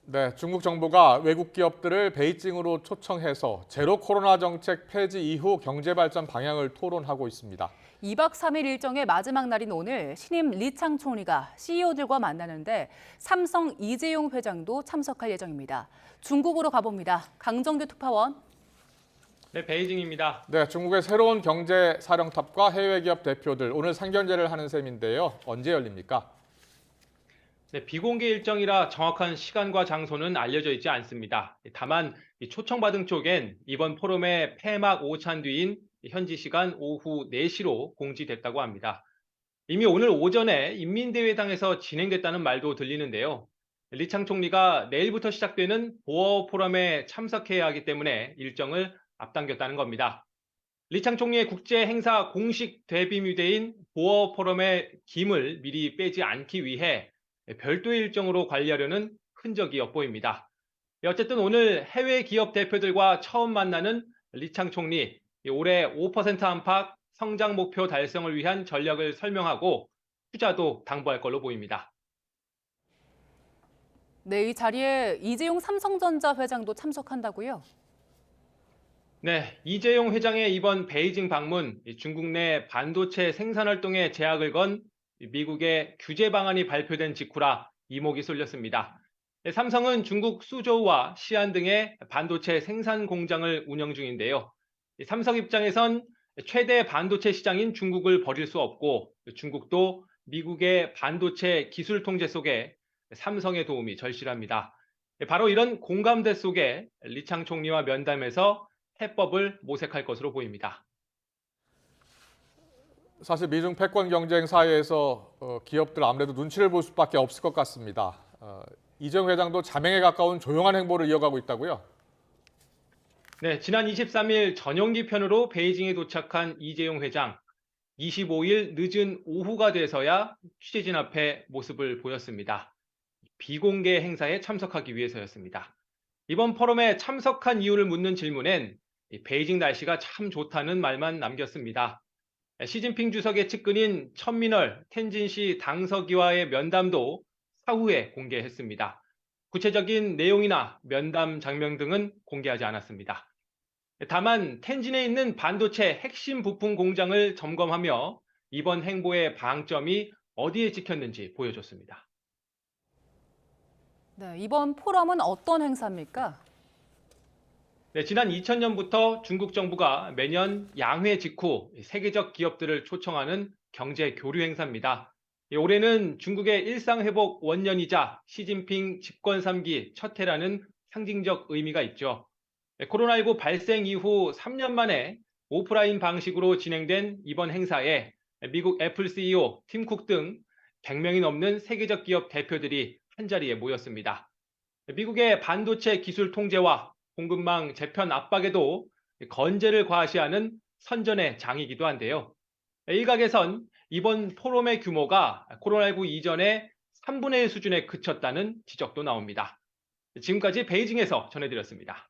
네, 중국 정부가 외국 기업들을 베이징으로 초청해서 제로 코로나 정책 폐지 이후 경제 발전 방향을 토론하고 있습니다. 2박 3일 일정의 마지막 날인 오늘 신임 리창 총리가 CEO들과 만나는데 삼성 이재용 회장도 참석할 예정입니다. 중국으로 가봅니다. 강정규 특파원. 네, 베이징입니다. 네, 중국의 새로운 경제 사령탑과 해외 기업 대표들 오늘 상견례를 하는 셈인데요. 언제 열립니까? 네, 비공개 일정이라 정확한 시간과 장소는 알려져 있지 않습니다. 다만 초청받은 쪽엔 이번 포럼의 폐막 오찬 뒤인 현지 시간 오후 4시로 공지됐다고 합니다. 이미 오늘 오전에 인민대회당에서 진행됐다는 말도 들리는데요. 리창 총리가 내일부터 시작되는 보어 포럼에 참석해야 하기 때문에 일정을 앞당겼다는 겁니다. 리창 총리의 국제 행사 공식 대비무대인 보어 포럼의 김을 미리 빼지 않기 위해 별도의 일정으로 관리하려는 흔적이 엿보입니다. 어쨌든 오늘 해외 기업 대표들과 처음 만나는 리창 총리, 올해 5% 안팎 성장 목표 달성을 위한 전략을 설명하고 투자도 당부할 걸로 보입니다. 네, 이 자리에 이재용 삼성전자 회장도 참석한다고요? 네, 이재용 회장의 이번 베이징 방문, 중국 내 반도체 생산 활동에 제약을 건 미국의 규제 방안이 발표된 직후라 이목이 쏠렸습니다. 삼성은 중국 수저우와 시안 등의 반도체 생산 공장을 운영 중인데요. 삼성 입장에선 최대 반도체 시장인 중국을 버릴 수 없고 중국도 미국의 반도체 기술 통제 속에 삼성의 도움이 절실합니다. 바로 이런 공감대 속에 리창 총리와 면담에서 해법을 모색할 것으로 보입니다. 사실 미중 패권 경쟁 사이에서 기업들 아무래도 눈치를 볼 수밖에 없을 것 같습니다. 이재용 회장도 자맹에 가까운 조용한 행보를 이어가고 있다고요? 네, 지난 23일 전용기 편으로 베이징에 도착한 이재용 회장. 25일 늦은 오후가 돼서야 취재진 앞에 모습을 보였습니다. 비공개 행사에 참석하기 위해서였습니다. 이번 포럼에 참석한 이유를 묻는 질문엔 베이징 날씨가 참 좋다는 말만 남겼습니다. 시진핑 주석의 측근인 천민얼 텐진시 당서기와의 면담도 사후에 공개했습니다. 구체적인 내용이나 면담 장면 등은 공개하지 않았습니다. 다만 텐진에 있는 반도체 핵심 부품 공장을 점검하며 이번 행보의 방점이 어디에 찍혔는지 보여줬습니다. 네, 이번 포럼은 어떤 행사입니까? 네, 지난 2000년부터 중국 정부가 매년 양회 직후 세계적 기업들을 초청하는 경제 교류 행사입니다. 올해는 중국의 일상회복 원년이자 시진핑 집권 3기 첫 해라는 상징적 의미가 있죠. 코로나19 발생 이후 3년 만에 오프라인 방식으로 진행된 이번 행사에 미국 애플 CEO 팀 쿡 등 100명이 넘는 세계적 기업 대표들이 한자리에 모였습니다. 미국의 반도체 기술 통제와 공급망 재편 압박에도 건재를 과시하는 선전의 장이기도 한데요. 일각에선 이번 포럼의 규모가 코로나19 이전의 3분의 1 수준에 그쳤다는 지적도 나옵니다. 지금까지 베이징에서 전해드렸습니다.